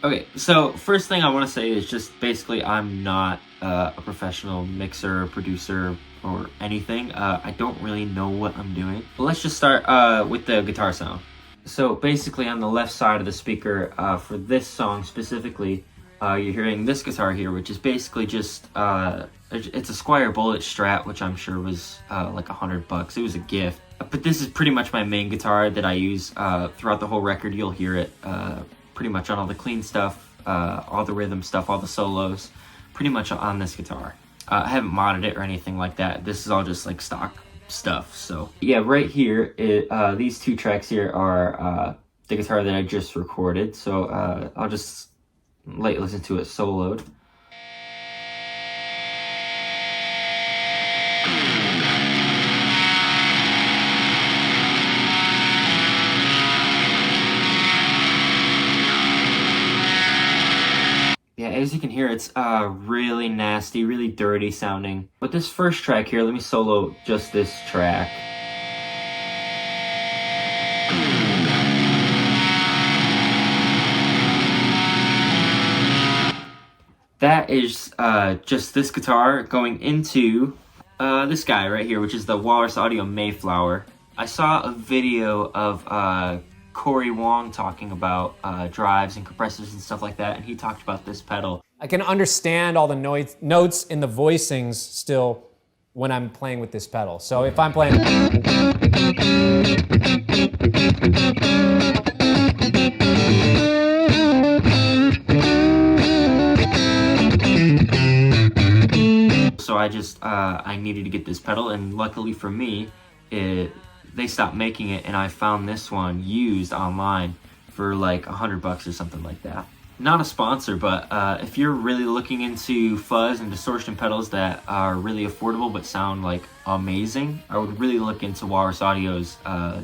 Okay, so first thing I want to say is just basically I'm not a professional mixer, producer, or anything. I don't really know what I'm doing. But let's just start with the guitar sound. So basically on the left side of the speaker, for this song specifically, you're hearing this guitar here, which is basically just, it's a Squier Bullet Strat, which I'm sure was like $100. It was a gift. But this is pretty much my main guitar that I use throughout the whole record. You'll hear it pretty much on all the clean stuff, all the rhythm stuff, all the solos, pretty much on this guitar. I haven't modded it or anything like that. This is all just like stock stuff. So yeah, right here, these two tracks here are the guitar that I just recorded. So I'll just listen to it soloed. Yeah, as you can hear, it's really nasty, really dirty sounding. But this first track here, let me solo just this track. That is just this guitar going into this guy right here, which is the Walrus Audio Mayflower. I saw a video of Corey Wong talking about drives and compressors and stuff like that, and he talked about this pedal. I can understand all the notes in the voicings still when I'm playing with this pedal. So if I'm playing... So I needed to get this pedal, and luckily for me, they stopped making it, and I found this one used online for like $100 or something like that. Not a sponsor, but if you're really looking into fuzz and distortion pedals that are really affordable but sound like amazing, I would really look into Walrus Audio's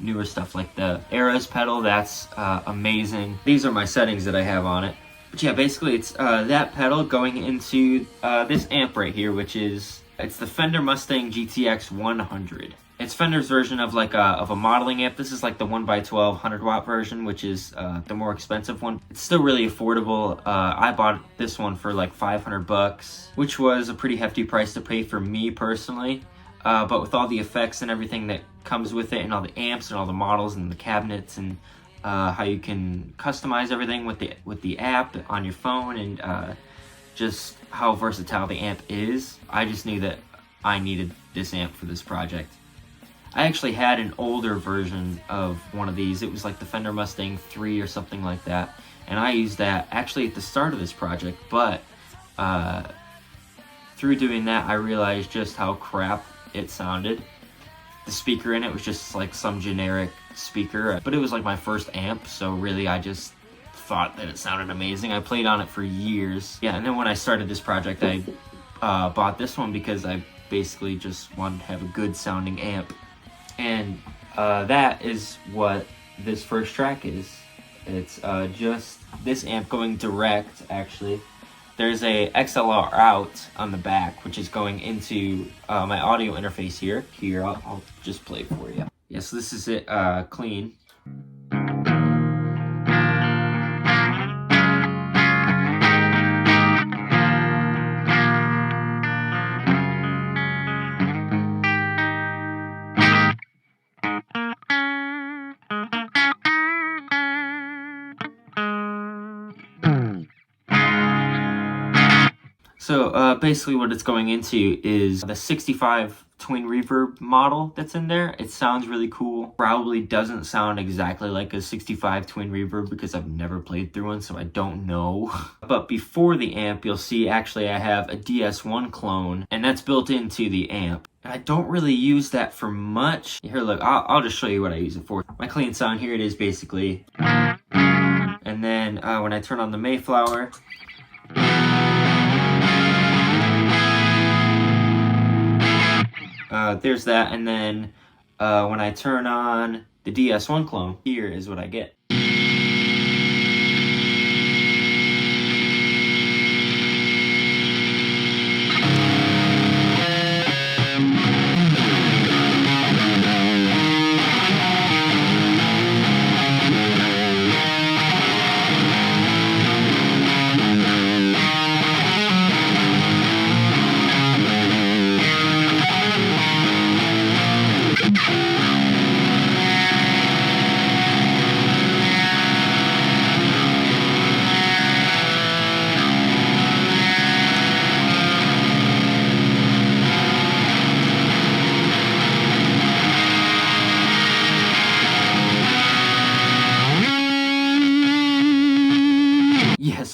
newer stuff, like the Eras pedal. That's amazing. These are my settings that I have on it. But yeah, basically it's that pedal going into this amp right here, which is, it's the Fender Mustang GTX 100. It's Fender's version of like a modeling amp. This is like the 1x12 100-watt version, which is the more expensive one. It's still really affordable. I bought this one for like $500, which was a pretty hefty price to pay for me personally. But with all the effects and everything that comes with it, and all the amps and all the models and the cabinets, and how you can customize everything with the app on your phone, and just how versatile the amp is, I just knew that I needed this amp for this project. I actually had an older version of one of these. It was like the Fender Mustang 3 or something like that, and I used that actually at the start of this project, but through doing that I realized just how crap it sounded. The speaker in it was just like some generic speaker, but it was like my first amp, so really I just thought that it sounded amazing. I played on it for years. Yeah, and then when I started this project, I bought this one because I basically just wanted to have a good sounding amp. And that is what this first track is. It's just this amp going direct, actually. There's a XLR out on the back, which is going into my audio interface here. Here, I'll just play it for you. Yeah, so this is it clean. So basically what it's going into is the 65 twin reverb model that's in there. It sounds really cool. Probably doesn't sound exactly like a 65 twin reverb because I've never played through one, so I don't know. But before the amp, you'll see actually I have a DS1 clone, and that's built into the amp. And I don't really use that for much. Here, look, I'll just show you what I use it for. My clean sound, here it is basically. And then when I turn on the Mayflower, there's that, and then when I turn on the DS1 clone, here is what I get.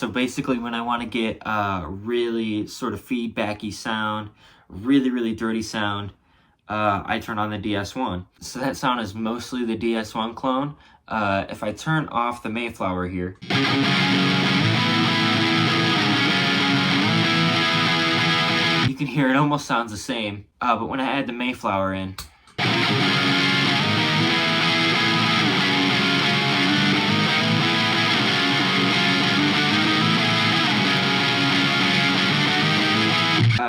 so basically when I want to get a really sort of feedbacky sound, really dirty sound, I turn on the DS1. So that sound is mostly the DS1 clone. If I turn off the Mayflower here, you can hear it almost sounds the same, but when I add the Mayflower in,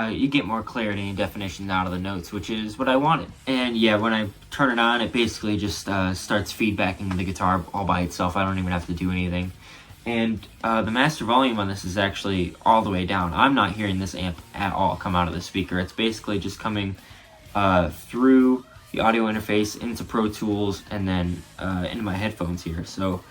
you get more clarity and definition out of the notes, which is what I wanted. And yeah, when I turn it on, it basically just starts feedbacking the guitar all by itself. I don't even have to do anything. And the master volume on this is actually all the way down. I'm not hearing this amp at all come out of the speaker. It's basically just coming through the audio interface into Pro Tools and then into my headphones here. So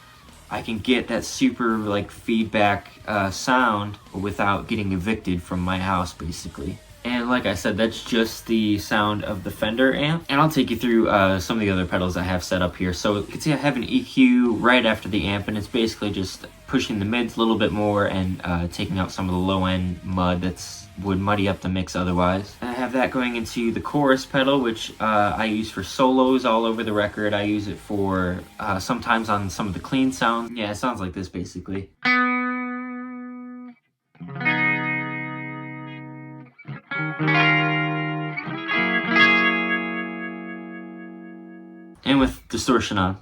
I can get that super like feedback sound without getting evicted from my house, basically. And like I said, that's just the sound of the Fender amp. And I'll take you through some of the other pedals I have set up here. So you can see I have an EQ right after the amp, and it's basically just pushing the mids a little bit more and taking out some of the low end mud that's would muddy up the mix otherwise. And I have that going into the chorus pedal, which I use for solos all over the record. I use it for sometimes on some of the clean sounds. Yeah, it sounds like this basically. And with distortion on.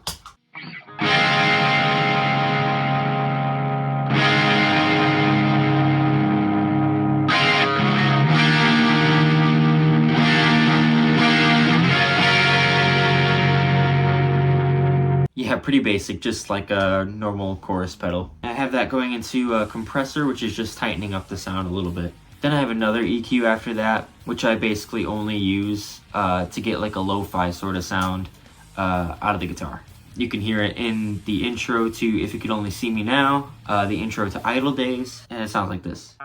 Yeah, pretty basic, just like a normal chorus pedal. I have that going into a compressor, which is just tightening up the sound a little bit. Then I have another EQ after that, which I basically only use to get like a lo-fi sort of sound out of the guitar. You can hear it in the intro to If You Could Only See Me Now, the intro to Idle Days, and it sounds like this.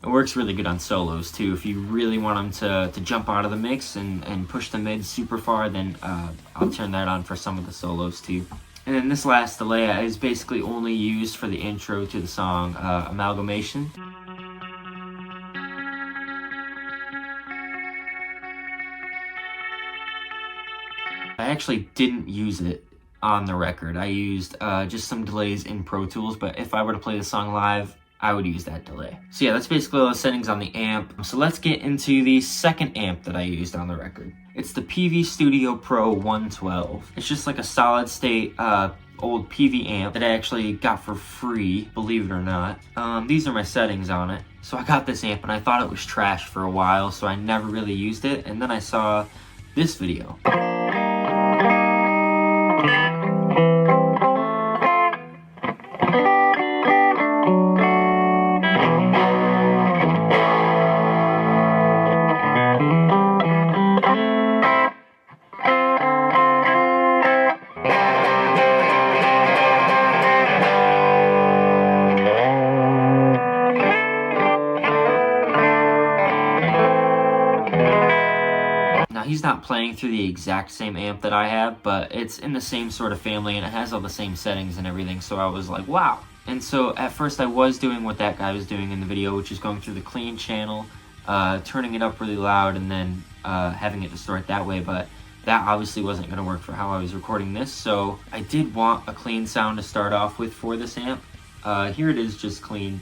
It works really good on solos too. If you really want them to jump out of the mix and push the mids super far, then I'll turn that on for some of the solos too. And then this last delay is basically only used for the intro to the song Amalgamation. I actually didn't use it on the record. I used just some delays in Pro Tools, but if I were to play the song live, I would use that delay. So yeah, that's basically all the settings on the amp. So let's get into the second amp that I used on the record. It's the PV Studio Pro 112. It's just like a solid state old PV amp that I actually got for free, believe it or not. These are my settings on it. So I got this amp and I thought it was trash for a while, so I never really used it. And then I saw this video. He's not playing through the exact same amp that I have, but it's in the same sort of family and it has all the same settings and everything, so I was like, wow. And so at first I was doing what that guy was doing in the video, which is going through the clean channel, turning it up really loud and then having it distort that way, but that obviously wasn't going to work for how I was recording this, so I did want a clean sound to start off with for this amp. Here it is, just clean.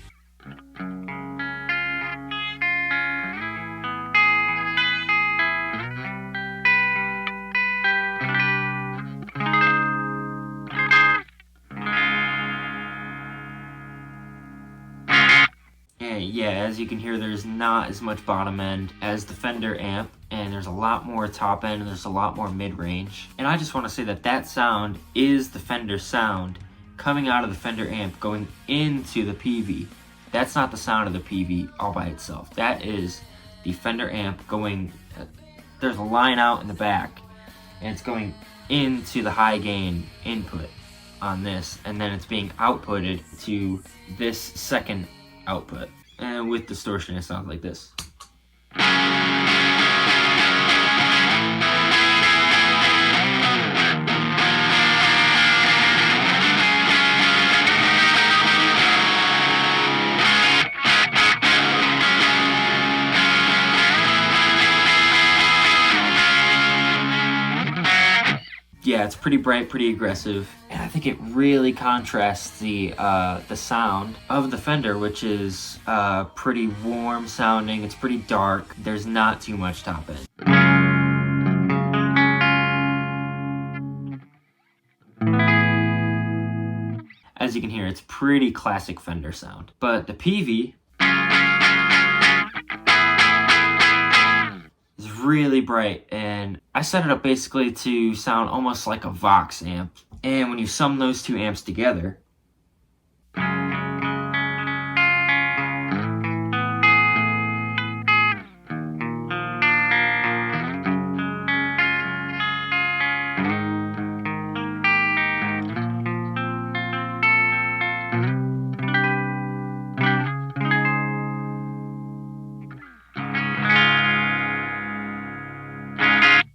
Yeah, as you can hear, there's not as much bottom end as the Fender amp, and there's a lot more top end, and there's a lot more mid-range. And I just want to say that that sound is the Fender sound coming out of the Fender amp going into the PV. That's not the sound of the PV all by itself. That is the Fender amp going, there's a line out in the back, and it's going into the high gain input. on this, and then it's being outputted to this second output. And with distortion, it sounds like this. Yeah, it's pretty bright, pretty aggressive, and I think it really contrasts the sound of the Fender, which is pretty warm sounding. It's pretty dark. There's not too much top end. As you can hear, it's pretty classic Fender sound. But the PV is really bright, and I set it up basically to sound almost like a Vox amp. And when you sum those two amps together,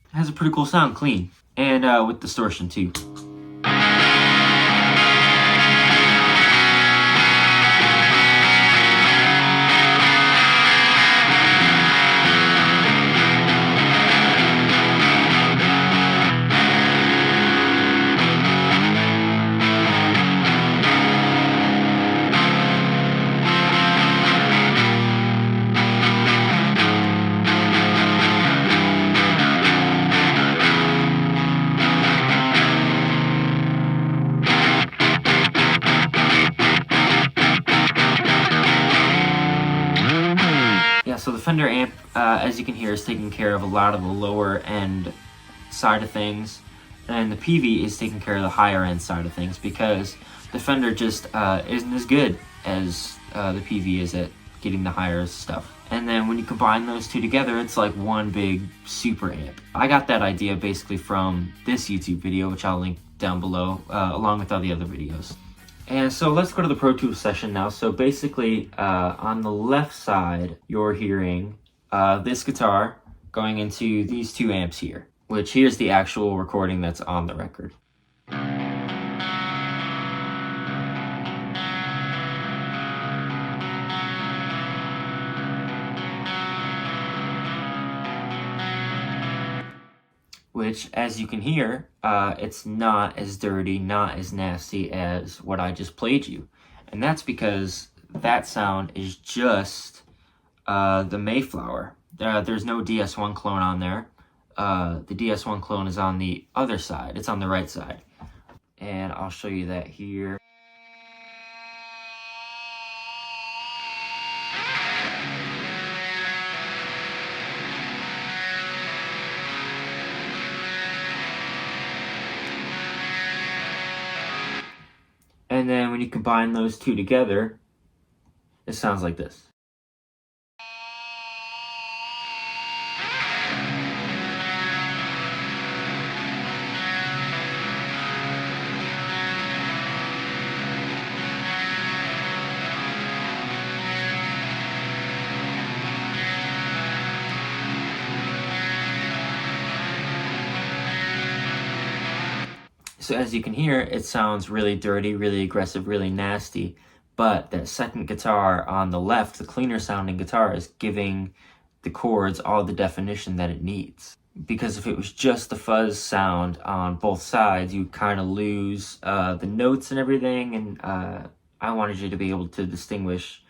it has a pretty cool sound, clean, and with distortion too. So the Fender amp, as you can hear, is taking care of a lot of the lower end side of things, and the PV is taking care of the higher end side of things, because the Fender just isn't as good as the PV is at getting the higher stuff. And then when you combine those two together, it's like one big super amp. I got that idea basically from this YouTube video, which I'll link down below, along with all the other videos. And so let's go to the Pro Tools session now. So basically, on the left side, you're hearing this guitar going into these two amps here, which here's the actual recording that's on the record. Which, as you can hear, it's not as dirty, not as nasty as what I just played you. And that's because that sound is just the Mayflower. There's no DS1 clone on there. The DS1 clone is on the other side. It's on the right side. And I'll show you that here. And then when you combine those two together, it sounds like this. So as you can hear, it sounds really dirty, really aggressive, really nasty, but that second guitar on the left, the cleaner sounding guitar, is giving the chords all the definition that it needs. Because if it was just the fuzz sound on both sides, you kind of lose the notes and everything, and I wanted you to be able to distinguish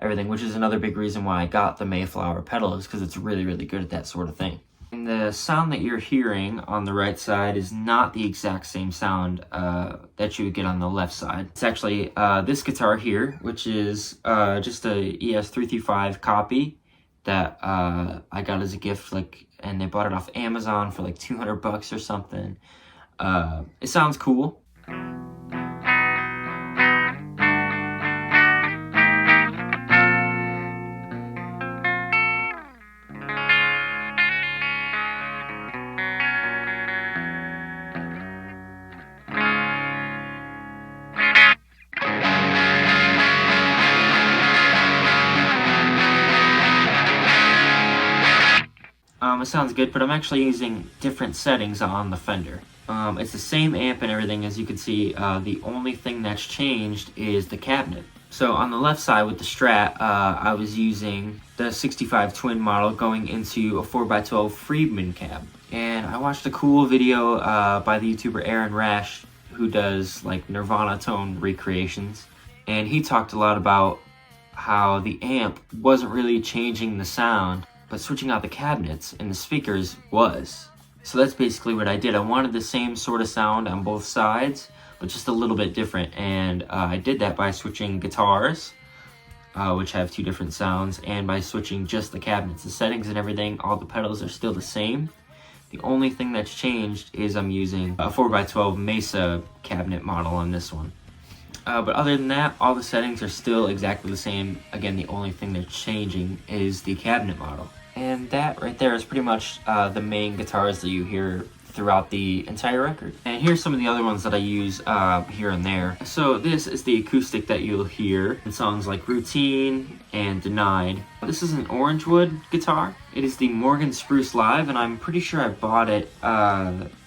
everything, which is another big reason why I got the Mayflower pedal, is because it's really, really good at that sort of thing. And the sound that you're hearing on the right side is not the exact same sound that you would get on the left side. It's actually this guitar here, which is just a ES335 copy that I got as a gift, and they bought it off Amazon for like $200 or something. It sounds cool. it sounds good, but I'm actually using different settings on the Fender. It's the same amp and everything, as you can see. The only thing that's changed is the cabinet. So on the left side with the Strat, I was using the 65 twin model going into a 4x12 Friedman cab. And I watched a cool video by the YouTuber Aaron Rash, who does like Nirvana tone recreations. And he talked a lot about how the amp wasn't really changing the sound, but switching out the cabinets and the speakers was. So that's basically what I did. I wanted the same sort of sound on both sides, but just a little bit different. And I did that by switching guitars, which have two different sounds, and by switching just the cabinets. The settings and everything, all the pedals are still the same. The only thing that's changed is I'm using a 4x12 Mesa cabinet model on this one. But other than that, all the settings are still exactly the same. Again, the only thing that's changing is the cabinet model. And that right there is pretty much the main guitars that you hear throughout the entire record. And here's some of the other ones that I use here and there. So this is the acoustic that you'll hear in songs like Routine and Denied. This is an Orangewood guitar. It is the Morgan Spruce Live, and I'm pretty sure I bought it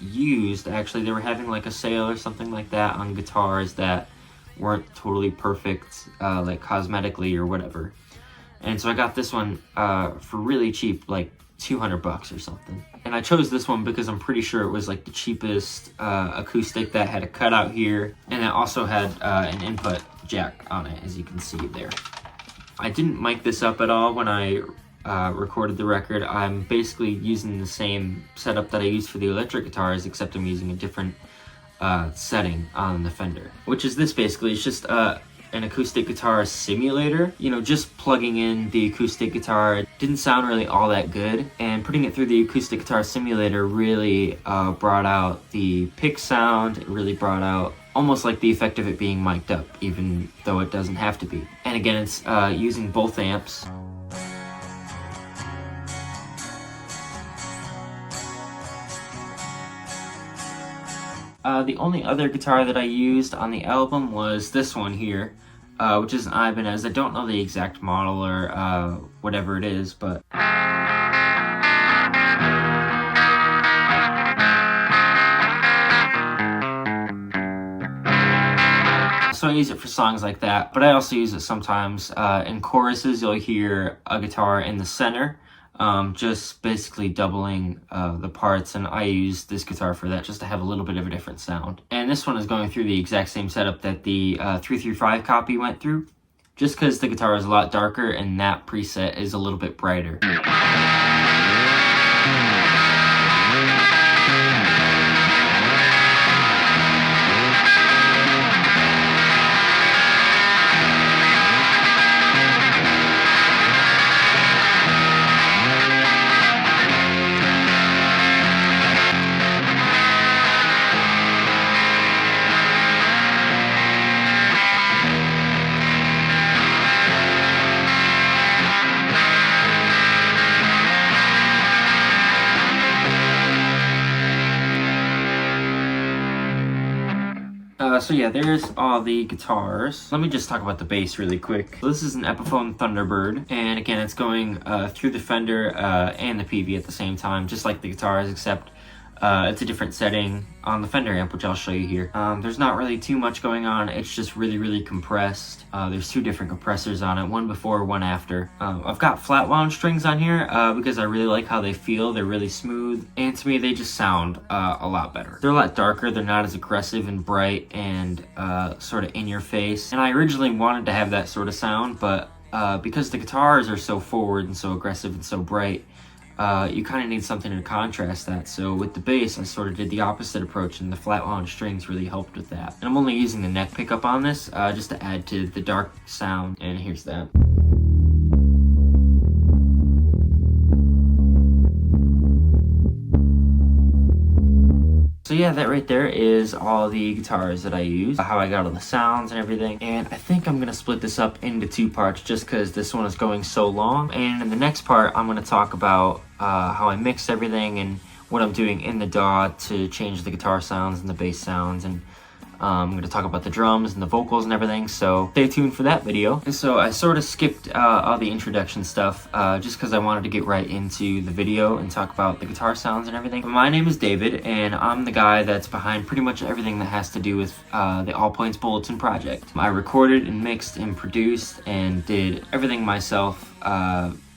used. Actually, they were having like a sale or something like that on guitars that weren't totally perfect, like cosmetically or whatever. And so I got this one for really cheap, like $200 or something. And I chose this one because I'm pretty sure it was like the cheapest acoustic that had a cutout here, and it also had an input jack on it, as you can see there. I didn't mic this up at all when I recorded the record. I'm basically using the same setup that I used for the electric guitars, except I'm using a different setting on the Fender, which is this basically. It's just an acoustic guitar simulator. You know, just plugging in the acoustic guitar didn't sound really all that good, and putting it through the acoustic guitar simulator really brought out the pick sound. It really brought out almost like the effect of it being mic'd up, even though it doesn't have to be. And again, it's using both amps. The only other guitar that I used on the album was this one here, which is an Ibanez. I don't know the exact model or whatever it is, but so I use it for songs like that. But I also use it sometimes in choruses. You'll hear a guitar in the center, just basically doubling the parts, and I use this guitar for that, just to have a little bit of a different sound. And this one is going through the exact same setup that the 335 copy went through, just because the guitar is a lot darker and that preset is a little bit brighter. So yeah, there's all the guitars. Let me just talk about the bass really quick. So this is an Epiphone Thunderbird, and again, it's going through the Fender and the PV at the same time, just like the guitars, except it's a different setting on the Fender amp, which I'll show you here. There's not really too much going on. It's just really compressed. There's two different compressors on it, one before, one after. I've got flat wound strings on here because I really like how they feel. They're really smooth, and to me, they just sound a lot better. They're a lot darker. They're not as aggressive and bright and sort of in your face. And I originally wanted to have that sort of sound, but because the guitars are so forward and so aggressive and so bright, you kind of need something to contrast that. So with the bass, I sort of did the opposite approach, and the flat wound strings really helped with that. And I'm only using the neck pickup on this just to add to the dark sound. And here's that. So yeah, that right there is all the guitars that I use, how I got all the sounds and everything. And I think I'm gonna split this up into two parts just because this one is going so long. And in the next part, I'm gonna talk about how I mixed everything and what I'm doing in the DAW to change the guitar sounds and the bass sounds, and I'm going to talk about the drums and the vocals and everything, so stay tuned for that video. And so I sort of skipped all the introduction stuff just because I wanted to get right into the video and talk about the guitar sounds and everything. But my name is David, and I'm the guy that's behind pretty much everything that has to do with the All Points Bulletin project. I recorded and mixed and produced and did everything myself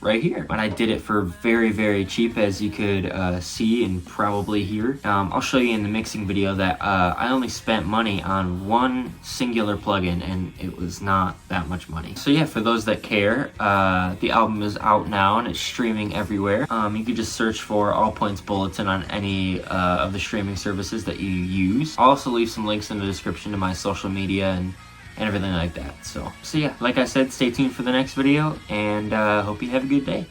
right here. And I did it for very, very cheap, as you could see and probably hear. I'll show you in the mixing video that I only spent money on one singular plugin, and it was not that much money. So yeah, for those that care, the album is out now and it's streaming everywhere. You can just search for All Points Bulletin on any of the streaming services that you use. I'll also leave some links in the description to my social media and everything like that. So yeah, like I said, stay tuned for the next video, and hope you have a good day.